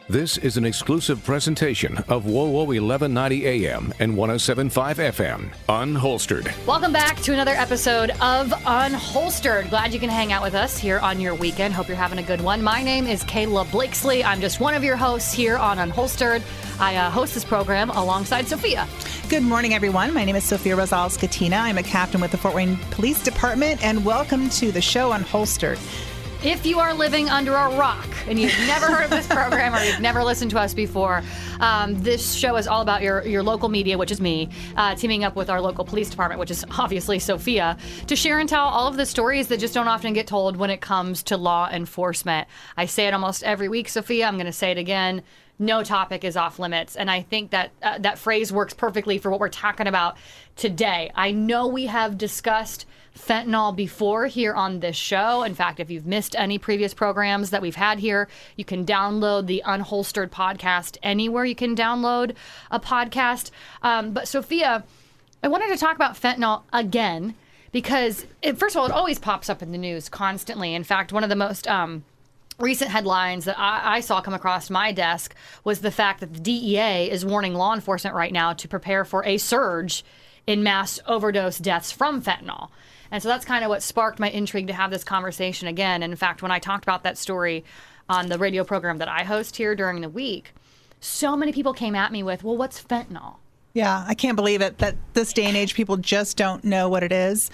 This is an exclusive presentation of WOWO 1190 AM and 107.5 FM, Unholstered. Welcome back to another episode of Unholstered. Glad you can hang out with us here on your weekend. Hope you're having a good one. My name is Kayla Blakesley. I'm just one of your hosts here on Unholstered. I host this program alongside Sophia. Good morning, everyone. My name is Sophia Rosales-Katina. I'm a captain with the Fort Wayne Police Department, and welcome to the show Unholstered. If you are living under a rock and you've never heard of this program or you've never listened to us before, this show is all about your local media, which is me, teaming up with our local police department, which is obviously Sophia, to share and tell all of the stories that just don't often get told when it comes to law enforcement. I say it almost every week, Sophia. I'm going to say it again. No topic is off limits. And I think that that phrase works perfectly for what we're talking about today. I know we have discussed fentanyl before here on this show. In fact, if you've missed any previous programs that we've had here, you can download the Unholstered podcast anywhere you can download a podcast. But Sophia, I wanted to talk about fentanyl again because, first of all, it always pops up in the news constantly. In fact, one of the most recent headlines that I saw come across my desk was the fact that the DEA is warning law enforcement right now to prepare for a surge in mass overdose deaths from fentanyl. And so that's kind of what sparked my intrigue to have this conversation again. And in fact, when I talked about that story on the radio program that I host here during the week, so many people came at me with, well, what's fentanyl? Yeah, I can't believe it that this day and age people just don't know what it is.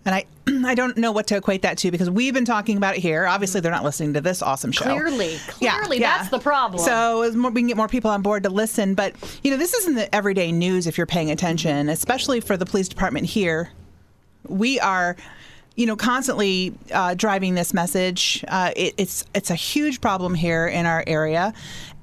And I don't know what to equate that to because we've been talking about it here. Obviously, they're not listening to this awesome show. Clearly, yeah. That's the problem. So we can get more people on board to listen. But, this isn't the everyday news if you're paying attention, especially for the police department here. We are, constantly driving this message. It's a huge problem here in our area.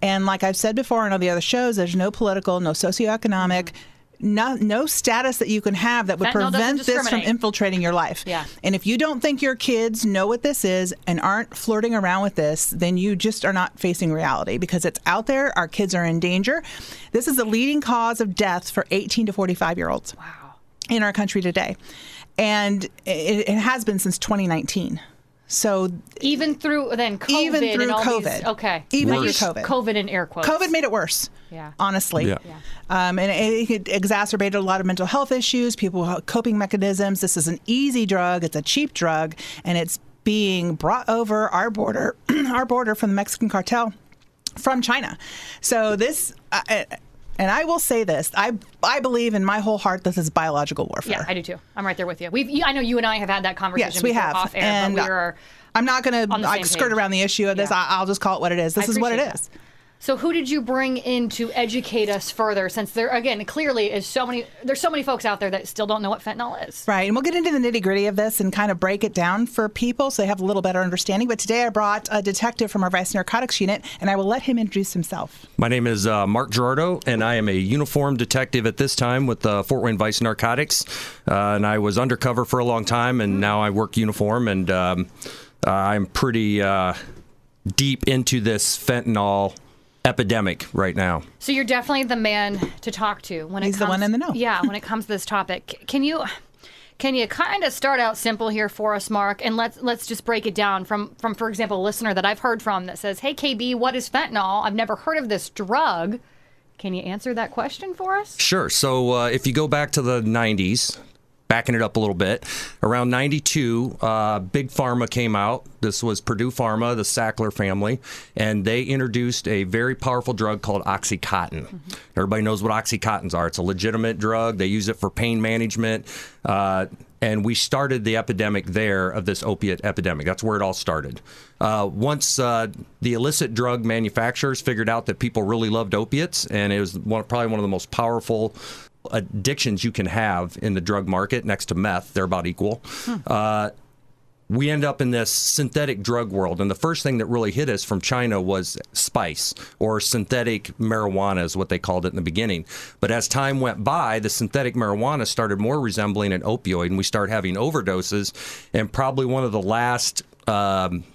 And like I've said before on all the other shows, there's no political, no socioeconomic, no status that you can have that would prevent this from infiltrating your life. Yeah. And if you don't think your kids know what this is and aren't flirting around with this, then you just are not facing reality because it's out there. Our kids are in danger. This is the leading cause of death for 18 to 45-year-olds in our country today. And it has been since 2019. So even through then COVID. Even through COVID. Okay. Even through COVID. COVID in air quotes. COVID made it worse. Yeah. Honestly. Yeah. And it exacerbated a lot of mental health issues, people coping mechanisms. This is an easy drug. It's a cheap drug. And it's being brought over our border from the Mexican cartel from China. So this... and I will say this, I believe in my whole heart this is biological warfare. Yeah, I do too. I'm right there with you. I know you and I have had that conversation yes, we have. Off air, and but we are I'm not going to skirt around the issue of this. I'll just call it what it is. This is what it is. So who did you bring in to educate us further? Since there, again, clearly there's so many folks out there that still don't know what fentanyl is. Right, and we'll get into the nitty-gritty of this and kind of break it down for people so they have a little better understanding. But today I brought a detective from our Vice Narcotics Unit, and I will let him introduce himself. My name is Mark Gerardo, and I am a uniformed detective at this time with Fort Wayne Vice Narcotics. And I was undercover for a long time, and now I work uniform, and I'm pretty deep into this fentanyl epidemic right now. So you're definitely the man to talk to when He's the one in the know. Yeah, when it comes to this topic. Can you kind of start out simple here for us, Mark, and let's just break it down from for example, a listener that I've heard from that says, "Hey KB, what is fentanyl? I've never heard of this drug." Can you answer that question for us? Sure. So if you go back to the 90s, backing it up a little bit, around 92, Big Pharma came out. This was Purdue Pharma, the Sackler family, and they introduced a very powerful drug called Oxycontin. Mm-hmm. Everybody knows what Oxycontins are. It's a legitimate drug. They use it for pain management, and we started the epidemic there of this opiate epidemic. That's where it all started. Once the illicit drug manufacturers figured out that people really loved opiates, and it was probably one of the most powerful addictions you can have in the drug market next to meth. They're about equal. We end up in this synthetic drug world. And the first thing that really hit us from China was spice, or synthetic marijuana is what they called it in the beginning. But as time went by, the synthetic marijuana started more resembling an opioid, and we started having overdoses. And probably one of the last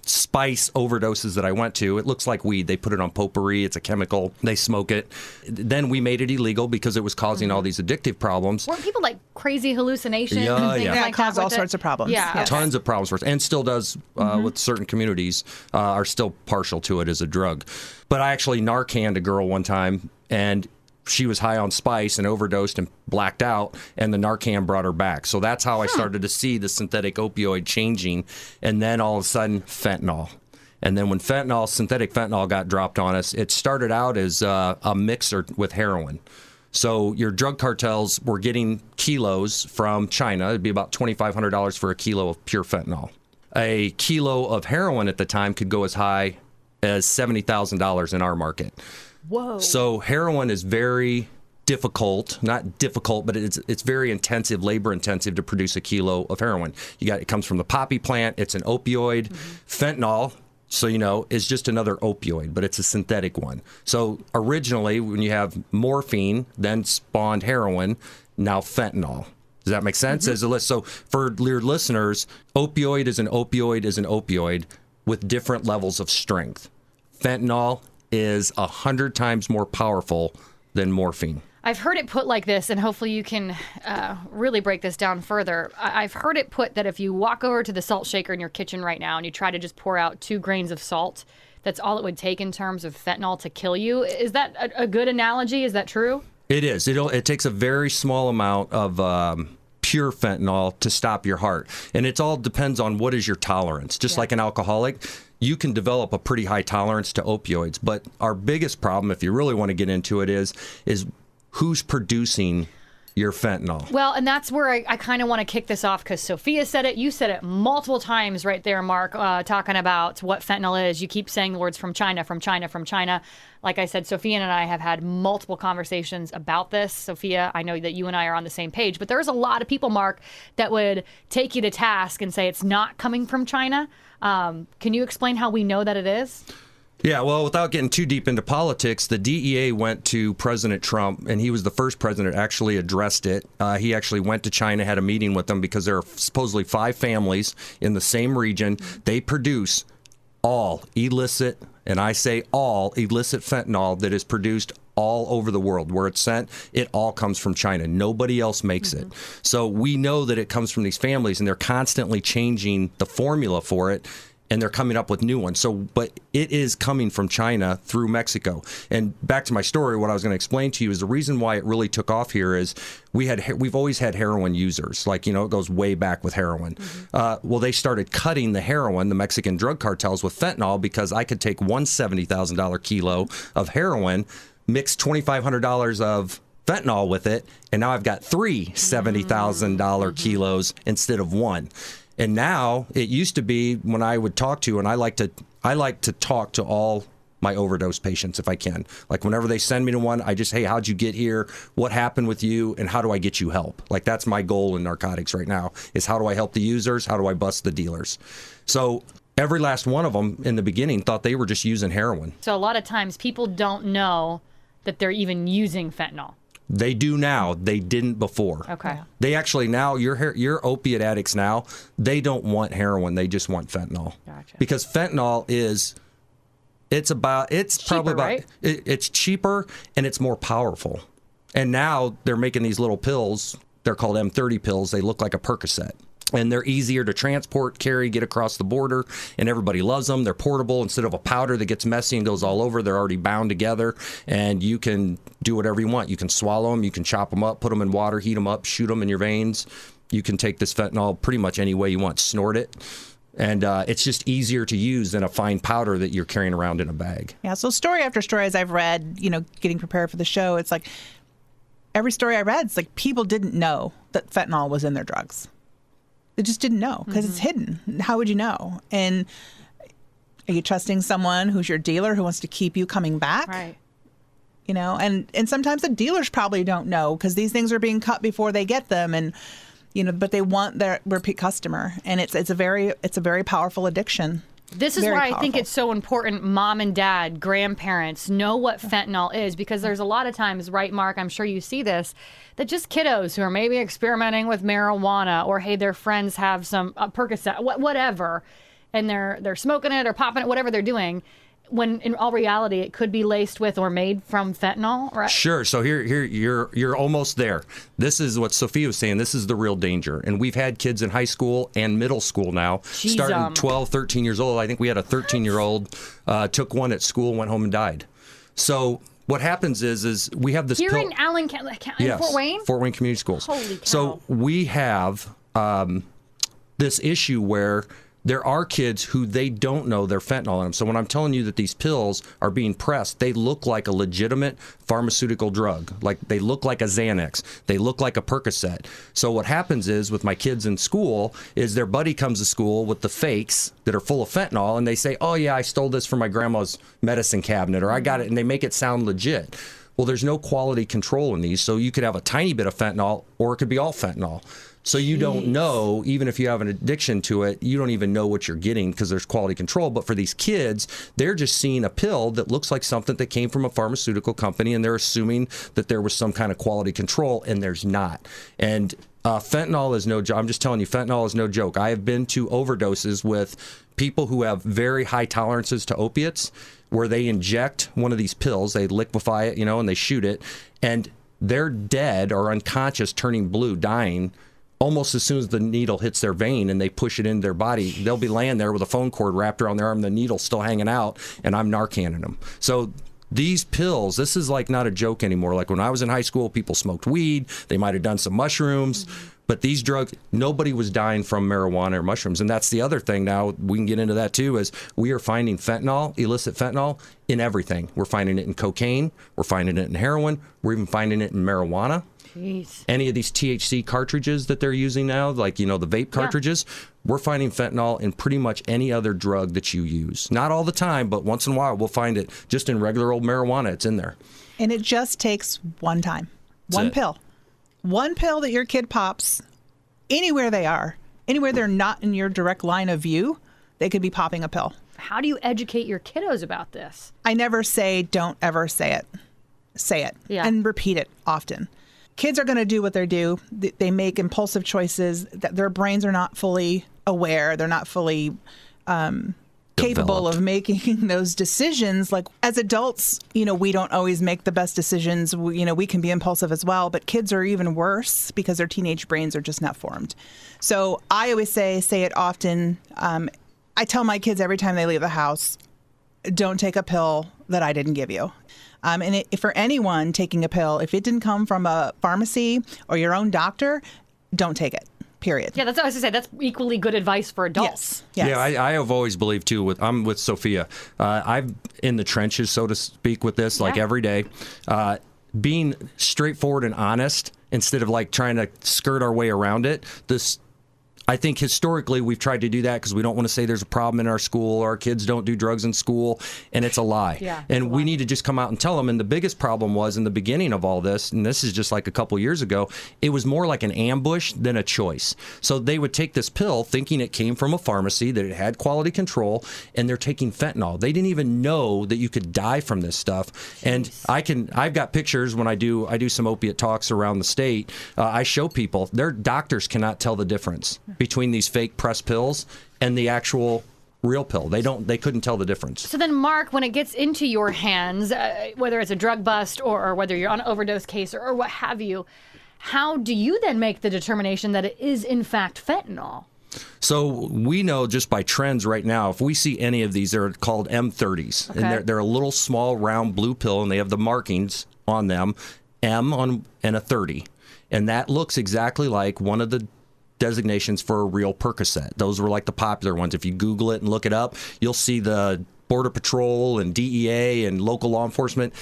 spice overdoses that I went to. It looks like weed. They put it on potpourri. It's a chemical. They smoke it. Then we made it illegal because it was causing all these addictive problems. Weren't people like crazy hallucinations and things Yeah, like it caused that all with it? sorts of problems. Yeah. Yes. Tons of problems for us, and still does with certain communities are still partial to it as a drug. But I actually Narcaned a girl one time, and she was high on spice and overdosed and blacked out, and the Narcan brought her back. So that's how I started to see the synthetic opioid changing, and then all of a sudden, fentanyl. And then when synthetic fentanyl got dropped on us, it started out as a mixer with heroin. So your drug cartels were getting kilos from China. It'd be about $2,500 for a kilo of pure fentanyl. A kilo of heroin at the time could go as high as $70,000 in our market. Whoa. So heroin is very difficult, not difficult, but it's very intensive, labor intensive to produce a kilo of heroin. It comes from the poppy plant. It's an opioid. Fentanyl, so you know, is just another opioid, but it's a synthetic one. So originally, when you have morphine, then spawned heroin, now fentanyl. Does that make sense? As a list. So for your listeners, opioid is an opioid is an opioid with different levels of strength. Fentanyl is 100 times more powerful than morphine. I've heard it put like this, and hopefully you can really break this down further. I've heard it put that if you walk over to the salt shaker in your kitchen right now and you try to just pour out 2 grains of salt, that's all it would take in terms of fentanyl to kill you. Is that a good analogy? Is that true? It is. It takes a very small amount of pure fentanyl to stop your heart. And it all depends on what is your tolerance. Just like an alcoholic, you can develop a pretty high tolerance to opioids. But our biggest problem, if you really want to get into it, is who's producing your fentanyl. Well, and that's where I kind of want to kick this off, because Sophia said it. You said it multiple times right there, Mark, talking about what fentanyl is. You keep saying the words from China, from China, from China. Like I said, Sophia and I have had multiple conversations about this. Sophia, I know that you and I are on the same page, but there's a lot of people, Mark, that would take you to task and say it's not coming from China. Can you explain how we know that it is? Yeah, well, without getting too deep into politics, the DEA went to President Trump, and he was the first president that actually addressed it. He actually went to China, had a meeting with them, because there are supposedly 5 families in the same region. They produce all illicit, and I say all illicit fentanyl that is produced all over the world. Where it's sent, it all comes from China. Nobody else makes it. So we know that it comes from these families, and they're constantly changing the formula for it, and they're coming up with new ones. So, but it is coming from China through Mexico. And back to my story, what I was going to explain to you is the reason why it really took off here is we've always had heroin users. Like, you know, it goes way back with heroin. Well, they started cutting the heroin, the Mexican drug cartels, with fentanyl, because I could take one $70,000 kilo of heroin, mix $2,500 of fentanyl with it, and now I've got 3 $70,000 kilos instead of one. And now, it used to be when I would talk to, and I like to talk to all my overdose patients if I can. Like, whenever they send me to one, I just, hey, how'd you get here? What happened with you? And how do I get you help? Like, that's my goal in narcotics right now, is how do I help the users? How do I bust the dealers? So every last one of them in the beginning thought they were just using heroin. So a lot of times people don't know that they're even using fentanyl. They do now. They didn't before. Okay. They actually now, your opiate addicts now, they don't want heroin. They just want fentanyl. Gotcha. Because fentanyl is, it's probably about, right? It's cheaper and it's more powerful. And now they're making these little pills. They're called M30 pills. They look like a Percocet. And they're easier to transport, carry, get across the border, and everybody loves them. They're portable. Instead of a powder that gets messy and goes all over, they're already bound together, and you can do whatever you want. You can swallow them, you can chop them up, put them in water, heat them up, shoot them in your veins. You can take this fentanyl pretty much any way you want, snort it. And it's just easier to use than a fine powder that you're carrying around in a bag. Yeah, so story after story, as I've read, getting prepared for the show, it's like every story I read, it's like people didn't know that fentanyl was in their drugs. They just didn't know because it's hidden. How would you know? And are you trusting someone who's your dealer who wants to keep you coming back? Right. And sometimes the dealers probably don't know because these things are being cut before they get them, and but they want their repeat customer, and it's a very powerful addiction. This is Very why I think powerful. it's so important mom and dad, grandparents know what fentanyl is, because there's a lot of times, right, Mark, I'm sure you see this, that just kiddos who are maybe experimenting with marijuana, or, hey, their friends have some Percocet, whatever, and they're smoking it or popping it, whatever they're doing, when in all reality it could be laced with or made from fentanyl, right? Sure. So here you're almost there. This is what Sophia was saying. This is the real danger. And we've had kids in high school and middle school now, starting 12, 13 years old. I think we had a 13-year-old took one at school, went home and died. So what happens is we have this here in Allen County, yes, Fort Wayne? Fort Wayne Community Schools. Holy cow. So we have this issue where there are kids who they don't know they're fentanyl in them. So when I'm telling you that these pills are being pressed, they look like a legitimate pharmaceutical drug. Like they look like a Xanax. They look like a Percocet. So what happens is with my kids in school is their buddy comes to school with the fakes that are full of fentanyl, and they say, oh yeah, I stole this from my grandma's medicine cabinet, or I got it, and they make it sound legit. Well, there's no quality control in these, so you could have a tiny bit of fentanyl, or it could be all fentanyl. So you don't know, even if you have an addiction to it, you don't even know what you're getting because there's quality control. But for these kids, they're just seeing a pill that looks like something that came from a pharmaceutical company, and they're assuming that there was some kind of quality control, and there's not. And fentanyl is no joke. I'm just telling you, fentanyl is no joke. I have been to overdoses with people who have very high tolerances to opiates, where they inject one of these pills, they liquefy it, and they shoot it, and they're dead or unconscious, turning blue, dying, almost as soon as the needle hits their vein and they push it into their body. They'll be laying there with a phone cord wrapped around their arm, the needle's still hanging out, and I'm Narcaning them. So these pills, this is like not a joke anymore. Like when I was in high school, people smoked weed, they might have done some mushrooms, but these drugs, nobody was dying from marijuana or mushrooms. And that's the other thing now, we can get into that too, is we are finding fentanyl, illicit fentanyl, in everything. We're finding it in cocaine, we're finding it in heroin, we're even finding it in marijuana. Jeez. Any of these THC cartridges that they're using now, like, the vape cartridges, we're finding fentanyl in pretty much any other drug that you use. Not all the time, but once in a while we'll find it just in regular old marijuana. It's in there. And it just takes one time. One pill. One pill that your kid pops anywhere they are, anywhere they're not in your direct line of view, they could be popping a pill. How do you educate your kiddos about this? I never say, don't ever say it. Say it. Yeah. And repeat it often. Kids are going to do what they do. They make impulsive choices. That their brains are not fully aware. They're not fully capable of making those decisions. Like as adults, we don't always make the best decisions. We can be impulsive as well, but kids are even worse because their teenage brains are just not formed. So I always say it often. I tell my kids every time they leave the house, don't take a pill that I didn't give you. And for anyone taking a pill, if it didn't come from a pharmacy or your own doctor, don't take it. Period. Yeah, that's what I was going to say. That's equally good advice for adults. Yes. Yeah, I have always believed too. I'm with Sophia. I'm in the trenches, so to speak, with this, like every day. Being straightforward and honest instead of like trying to skirt our way around it. I think historically we've tried to do that because we don't want to say there's a problem in our school or our kids don't do drugs in school, and it's a lie. And we need to just come out and tell them. And the biggest problem was in the beginning of all this, and this is just like a couple years ago, it was more like an ambush than a choice. So they would take this pill thinking it came from a pharmacy, that it had quality control, and they're taking fentanyl. They didn't even know that you could die from this stuff. And I've got pictures when I do some opiate talks around the state. I show people, their doctors cannot tell the difference between these fake press pills and the actual real pill. They couldn't tell the difference. So then, Mark, when it gets into your hands, whether it's a drug bust or whether you're on an overdose case or what have you, how do you then make the determination that it is in fact fentanyl? So we know just by trends right now, if we see any of these, they're called M30s. Okay. And they're a little small round blue pill, and they have the markings on them, M and a 30. And that looks exactly like one of the designations for a real Percocet. Those were like the popular ones. If you Google it and look it up, you'll see the Border Patrol and DEA and local law enforcement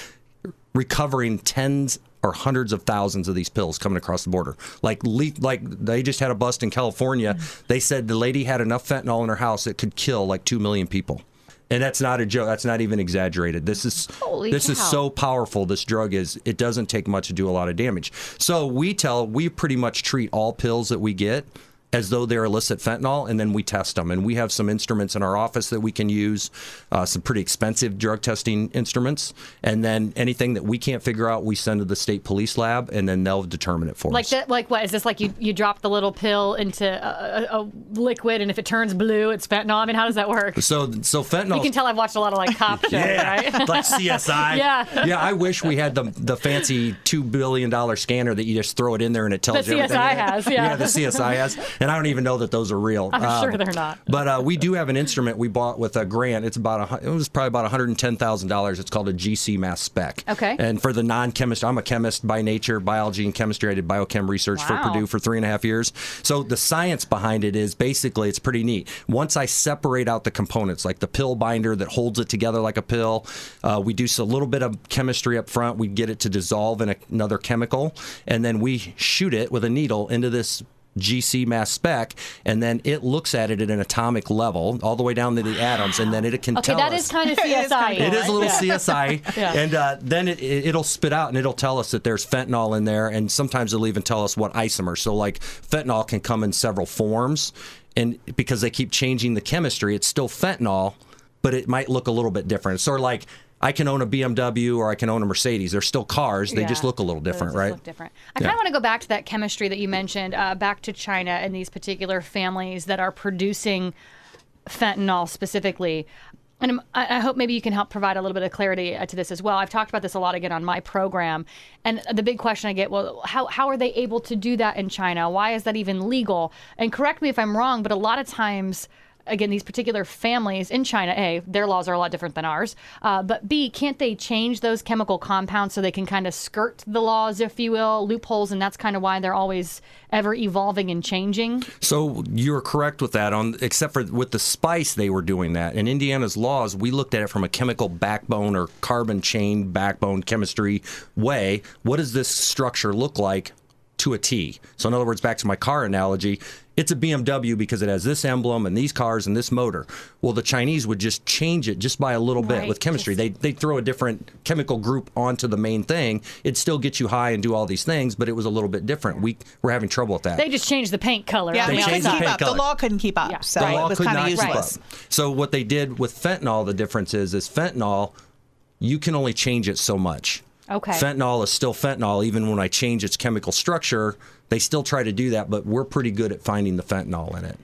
recovering tens or hundreds of thousands of these pills coming across the border. Like they just had a bust in California. They said the lady had enough fentanyl in her house it could kill like 2 million people. And that's not a joke. That's not even exaggerated. This is so powerful. This drug is. It doesn't take much to do a lot of damage. So we pretty much treat all pills that we get as though they're illicit fentanyl, and then we test them. And we have some instruments in our office that we can use, some pretty expensive drug testing instruments. And then anything that we can't figure out, we send to the state police lab, and then they'll determine it for us. Like what? Is this like you drop the little pill into a liquid, and if it turns blue, it's fentanyl? I mean, how does that work? So fentanyl. You can tell I've watched a lot of like cop shows, right? Like CSI. Yeah. I wish we had the fancy $2 billion scanner that you just throw it in there and it tells The you everything. CSI has, yeah. Yeah, the CSI has. And I don't even know that those are real. I'm sure they're not. But we do have an instrument we bought with a grant. It was probably about $110,000. It's called a GC mass spec. Okay. And for the non-chemist, I'm a chemist by nature, biology and chemistry. I did biochem research for Purdue for 3.5 years. So the science behind it is basically it's pretty neat. Once I separate out the components, like the pill binder that holds it together like a pill, we do a little bit of chemistry up front. We get it to dissolve in another chemical, and then we shoot it with a needle into this GC mass spec, and then it looks at it at an atomic level all the way down to the atoms, and then it can tell us. Okay, that is kind of CSI. It is a little CSI, Yeah. and then it'll spit out and it'll tell us that there's fentanyl in there, and sometimes it'll even tell us what isomer. So like fentanyl can come in several forms, and because they keep changing the chemistry, it's still fentanyl, but it might look a little bit different. It's sort of like I can own a BMW or I can own a Mercedes. They're still cars. They just look a little different, right? Look different. I kind of want to go back to that chemistry that you mentioned, back to China and these particular families that are producing fentanyl specifically. And I hope maybe you can help provide a little bit of clarity to this as well. I've talked about this a lot again on my program. And the big question I get, well, how are they able to do that in China? Why is that even legal? And correct me if I'm wrong, but a lot of times, again, these particular families in China, A, their laws are a lot different than ours, but B, can't they change those chemical compounds so they can kind of skirt the laws, if you will, loopholes, and that's kind of why they're always ever evolving and changing? So you're correct with that, except for with the spice they were doing that. In Indiana's laws, we looked at it from a chemical backbone or carbon chain backbone chemistry way. What does this structure look like to a T? So in other words, back to my car analogy, it's a BMW because it has this emblem and these cars and this motor. Well, the Chinese would just change it just by a little bit with chemistry. They'd throw a different chemical group onto the main thing. It'd still get you high and do all these things, but it was a little bit different. We're having trouble with that. They just changed the paint color. Yeah, on the couldn't outside. keep up. The law couldn't keep up. Yeah. So The law it was could kind of not keep useless. up. So what they did with fentanyl, the difference is fentanyl, you can only change it so much. Okay. Fentanyl is still fentanyl. Even when I change its chemical structure, they still try to do that, but we're pretty good at finding the fentanyl in it.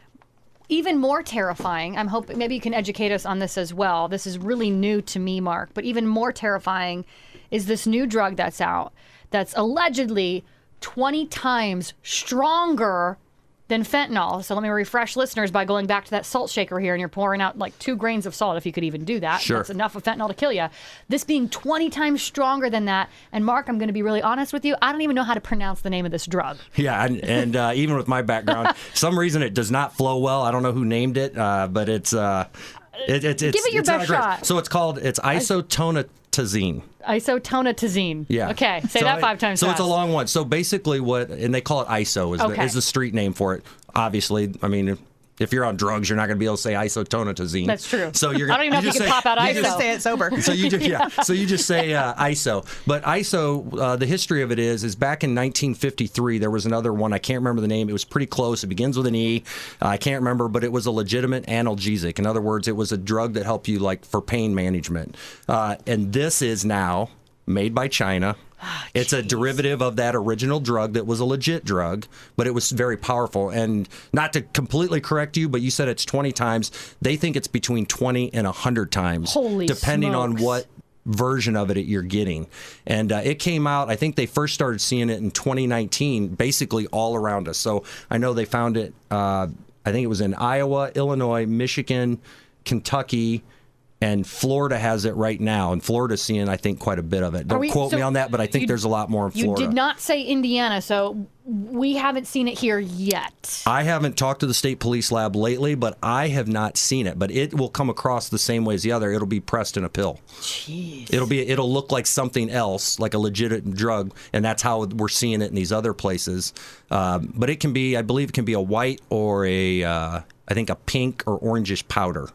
Even more terrifying, I'm hoping maybe you can educate us on this as well. This is really new to me, Mark, but even more terrifying is this new drug that's out that's allegedly 20 times stronger than fentanyl. So let me refresh listeners by going back to that salt shaker here, and you're pouring out like 2 grains of salt, if you could even do that. Sure. That's enough of fentanyl to kill you. This being 20 times stronger than that. And Mark, I'm going to be really honest with you. I don't even know how to pronounce the name of this drug. Yeah, and even with my background, some reason it does not flow well. I don't know who named it, but it's give it your best shot. So it's isotonitazene. Isotonitazene. Yeah. Okay. Say that 5 times So fast. it's a long one. So basically and they call it ISO is the street name for it. Obviously, I mean, if you're on drugs, you're not going to be able to say isotonitazene. That's true. So you're I don't even know if you can pop out ISO. You're going to say it sober. So you just say ISO. But ISO, the history of it is back in 1953, there was another one. I can't remember the name. It was pretty close. It begins with an E. I can't remember, but it was a legitimate analgesic. In other words, it was a drug that helped you like for pain management. And this is now made by China. It's a derivative of that original drug that was a legit drug, but it was very powerful. And not to completely correct you, but you said it's 20 times. They think it's between 20 and 100 times, depending on what version of it you're getting. And it came out, I think they first started seeing it in 2019, basically all around us. So I know they found it, I think it was in Iowa, Illinois, Michigan, Kentucky, and Florida has it right now. And Florida's seeing, I think, quite a bit of it. Don't quote me on that, but I think there's a lot more in Florida. You did not say Indiana, so we haven't seen it here yet. I haven't talked to the state police lab lately, but I have not seen it. But it will come across the same way as the other. It'll be pressed in a pill. Jeez. It'll look like something else, like a legitimate drug, and that's how we're seeing it in these other places. But it can be, I believe, it can be a white or I think a pink or orangish powder.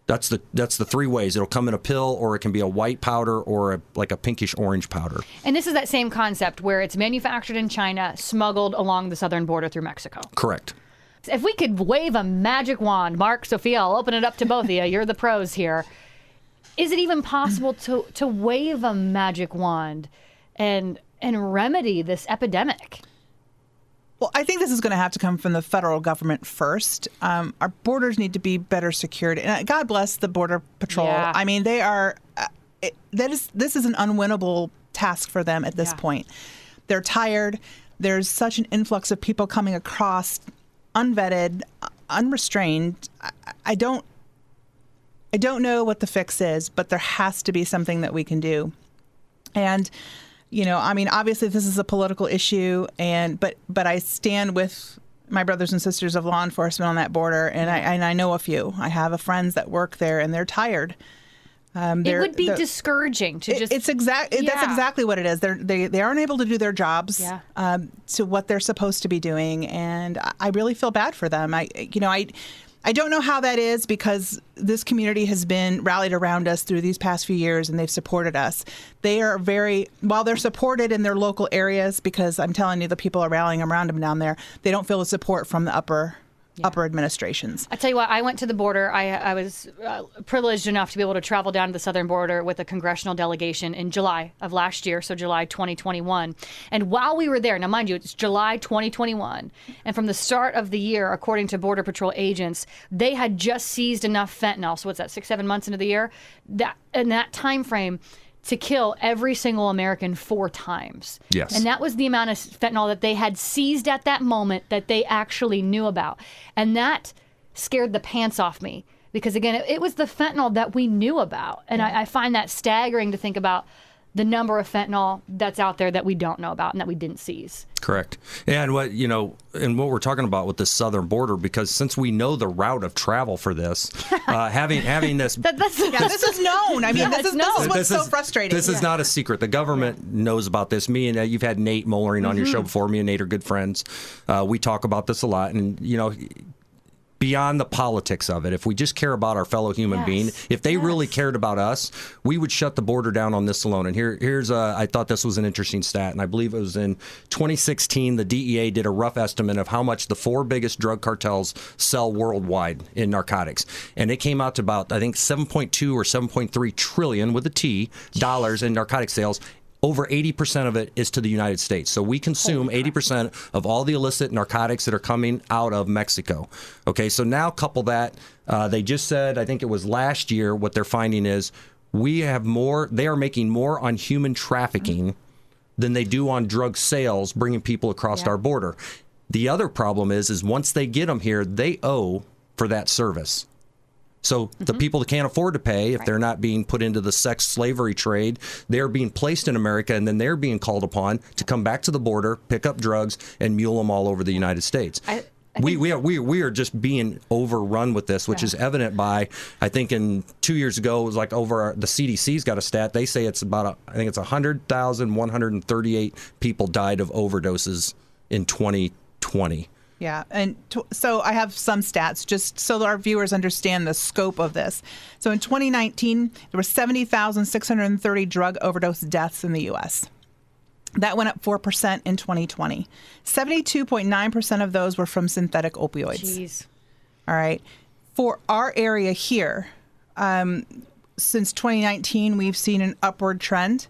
That's the 3 ways. It'll come in a pill, or it can be a white powder, or like a pinkish orange powder. And this is that same concept where it's manufactured in China, smuggled along the southern border through Mexico. Correct. If we could wave a magic wand, Mark, Sophia, I'll open it up to both of you. You're the pros here. Is it even possible to wave a magic wand and remedy this epidemic? Well, I think this is going to have to come from the federal government first. Our borders need to be better secured, and God bless the Border Patrol. Yeah. I mean, they are. This is an unwinnable task for them at this point. They're tired. There's such an influx of people coming across, unvetted, unrestrained. I don't know what the fix is, but there has to be something that we can do. And, I mean, obviously this is a political issue, but I stand with my brothers and sisters of law enforcement on that border, and I know a few. I have friends that work there, and they're tired. It would be discouraging to just. That's exactly what it is. They aren't able to do their jobs to what they're supposed to be doing, and I really feel bad for them. I don't know how that is, because this community has been rallied around us through these past few years, and they've supported us. They are while they're supported in their local areas, because I'm telling you, the people are rallying around them down there. They don't feel the support from the upper administrations. I tell you what, I went to the border. I was privileged enough to be able to travel down to the southern border with a congressional delegation in July of last year, so July 2021. And while we were there, now mind you, it's July 2021, and from the start of the year, according to Border Patrol agents, they had just seized enough fentanyl. So what's that, 6-7 months into the year? That in that time frame, to kill every single American 4 times. Yes. And that was the amount of fentanyl that they had seized at that moment that they actually knew about. And that scared the pants off me, because, again, it was the fentanyl that we knew about. And I find that staggering to think about the number of fentanyl that's out there that we don't know about and that we didn't seize. Correct. And what we're talking about with the southern border, because since we know the route of travel for this, having this. This is known. I mean, this is what's so frustrating. This is not a secret. The government knows about this. Me and you've had Nate Mollering on your show before. Me and Nate are good friends. We talk about this a lot, and beyond the politics of it, if we just care about our fellow human being, if they really cared about us, we would shut the border down on this alone. And here's I thought this was an interesting stat, and I believe it was in 2016, the DEA did a rough estimate of how much the 4 biggest drug cartels sell worldwide in narcotics. And it came out to about, I think, 7.2 or 7.3 trillion with a T dollars in narcotic sales. Over 80% of it is to the United States. So we consume 80% of all the illicit narcotics that are coming out of Mexico. Okay, so now couple that. They just said, I think it was last year, what they're finding is they are making more on human trafficking than they do on drug sales, bringing people across our border. The other problem is once they get them here, they owe for that service. So the people that can't afford to pay, if they're not being put into the sex slavery trade, they're being placed in America, and then they're being called upon to come back to the border, pick up drugs, and mule them all over the United States. We are just being overrun with this, which is evident by, I think, in 2 years ago, it was like the CDC's got a stat. They say it's about, I think it's 100,138 people died of overdoses in 2020. Yeah. And so I have some stats just so that our viewers understand the scope of this. So in 2019, there were 70,630 drug overdose deaths in the U.S. That went up 4% in 2020. 72.9% of those were from synthetic opioids. Jeez. All right. For our area here, since 2019, we've seen an upward trend.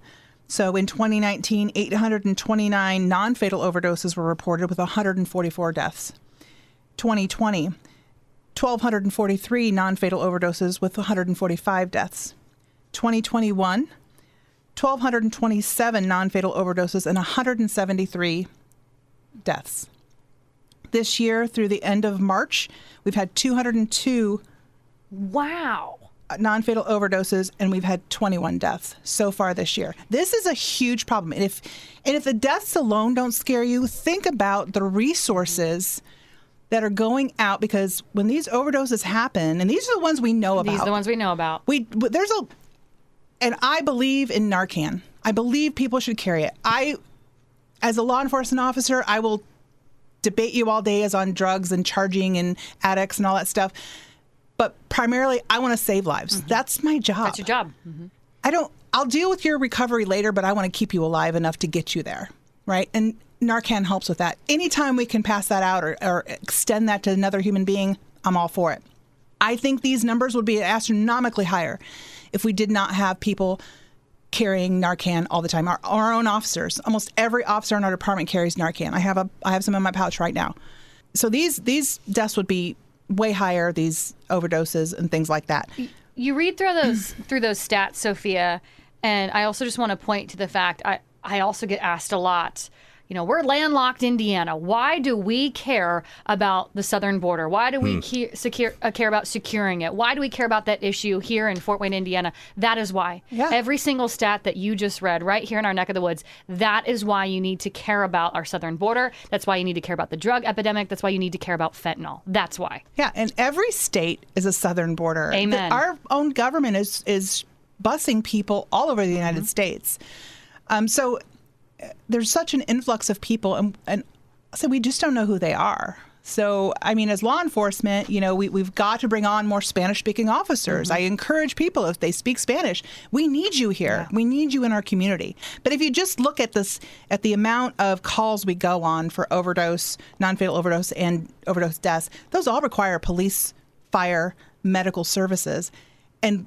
So in 2019, 829 non-fatal overdoses were reported with 144 deaths. 2020, 1,243 non-fatal overdoses with 145 deaths. 2021, 1,227 non-fatal overdoses and 173 deaths. This year, through the end of March, we've had 202 non-fatal overdoses, and we've had 21 deaths so far this year. This is a huge problem. And if the deaths alone don't scare you, think about the resources that are going out, because when these overdoses happen, and these are the ones we know about. These are the ones we know about. And I believe in Narcan. I believe people should carry it. As a law enforcement officer, I will debate you all day as on drugs and charging and addicts and all that stuff. But primarily, I want to save lives. That's my job. That's your job. I'll deal with your recovery later, but I want to keep you alive enough to get you there, right? And Narcan helps with that. Anytime we can pass that out or extend that to another human being, I'm all for it. I think these numbers would be astronomically higher if we did not have people carrying Narcan all the time. Our own officers, almost every officer in our department carries Narcan. I have some in my pouch right now. So these deaths would be way higher, these overdoses and things like that. You read through those stats, Sophia, and I also just want to point to the fact I also get asked a lot, we're landlocked Indiana. Why do we care about the southern border? Why do we care about securing it? Why do we care about that issue here in Fort Wayne, Indiana? That is why. Yeah. Every single stat that you just read right here in our neck of the woods, that is why you need to care about our southern border. That's why you need to care about the drug epidemic. That's why you need to care about fentanyl. That's why. Yeah, and every state is a southern border. Amen. Our own government is busing people all over the United States. So there's such an influx of people, and so we just don't know who they are. So, I mean, as law enforcement, we've got to bring on more Spanish-speaking officers. I encourage people, if they speak Spanish, we need you here. Yeah. We need you in our community. But if you just look at the amount of calls we go on for overdose, non-fatal overdose, and overdose deaths, those all require police, fire, medical services. And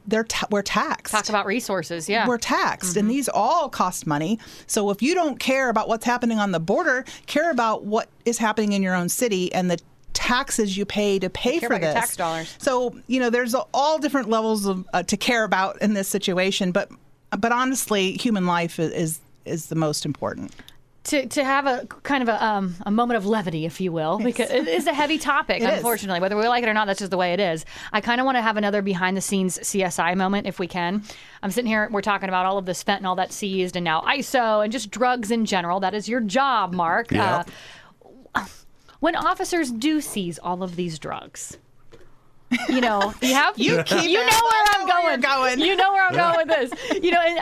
we're taxed. Talk about resources, yeah. We're taxed, and these all cost money. So if you don't care about what's happening on the border, care about what is happening in your own city and the taxes you pay to pay for this. Your tax dollars. So there's all different levels of to care about in this situation, but honestly, human life is the most important. To have a kind of a moment of levity, if you will, because it is a heavy topic, unfortunately. Whether we like it or not, that's just the way it is. I kind of want to have another behind-the-scenes CSI moment, if we can. I'm sitting here, we're talking about all of this fentanyl that's seized, and now ISO, and just drugs in general. That is your job, Mark. Yep. When officers do seize all of these drugs, you know where I'm going. You know where I'm going with this. And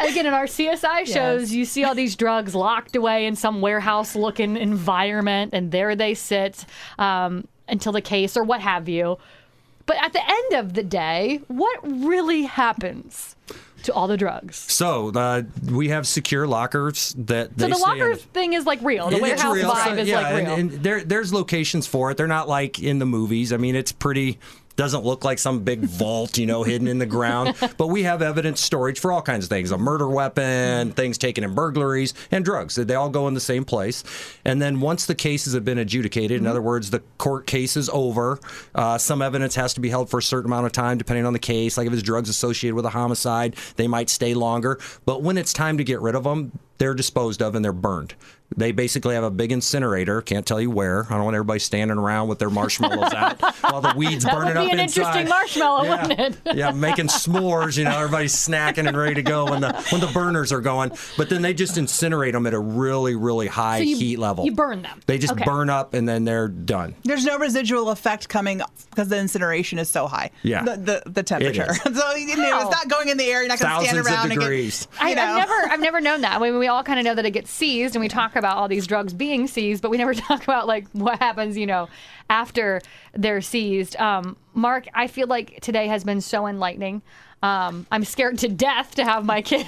again, in our CSI shows, you see all these drugs locked away in some warehouse-looking environment, and there they sit until the case or what have you. But at the end of the day, what really happens to all the drugs? So we have secure lockers that they So the locker thing is like real. The warehouse real. vibe is like real. And there's locations for it. They're not like in the movies. I mean, it's pretty. Doesn't look like some big vault, hidden in the ground. But we have evidence storage for all kinds of things. A murder weapon, things taken in burglaries, and drugs. They all go in the same place. And then once the cases have been adjudicated, in other words, the court case is over, some evidence has to be held for a certain amount of time, depending on the case. Like if it's drugs associated with a homicide, they might stay longer. But when it's time to get rid of them, they're disposed of and they're burned. They basically have a big incinerator. Can't tell you where. I don't want everybody standing around with their marshmallows out while the weeds burning up inside. That would be an interesting marshmallow, wouldn't it? Yeah, making s'mores. Everybody's snacking and ready to go when the burners are going. But then they just incinerate them at a really, really high heat level. You burn them. They just burn up and then they're done. There's no residual effect coming because the incineration is so high. Yeah, the temperature. So it's not going in the air. You're not going to stand around thousands of degrees. I've never known that. I mean, we all kind of know that it gets seized, and we talk about all these drugs being seized, but we never talk about what happens, after they're seized. Mark, I feel like today has been so enlightening. I'm scared to death to have my kid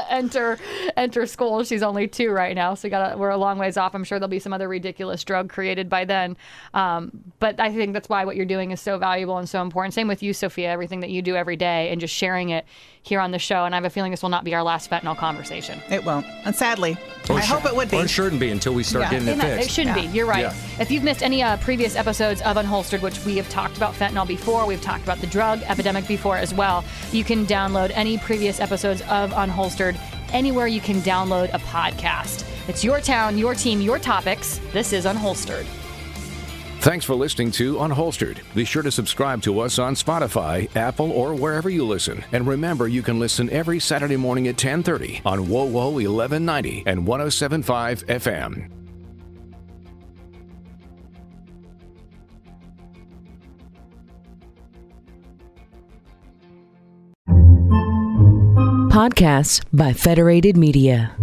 enter school. She's only 2 right now, so we're a long ways off. I'm sure there'll be some other ridiculous drug created by then. But I think that's why what you're doing is so valuable and so important. Same with you, Sophia, everything that you do every day and just sharing it here on the show. And I have a feeling this will not be our last fentanyl conversation. It won't. And sadly, I hope it would be. Or it shouldn't be until we start getting it fixed. It shouldn't be. You're right. Yeah. If you've missed any previous episodes of Unholstered, which we have talked about fentanyl before, we've talked about the drug epidemic before as well, you can download any previous episodes of Unholstered anywhere you can download a podcast. It's your town, your team, your topics. This is Unholstered. Thanks for listening to Unholstered. Be sure to subscribe to us on Spotify, Apple, or wherever you listen. And remember, you can listen every Saturday morning at 10:30 on WOWO 1190 and 107.5 FM. Podcasts by Federated Media.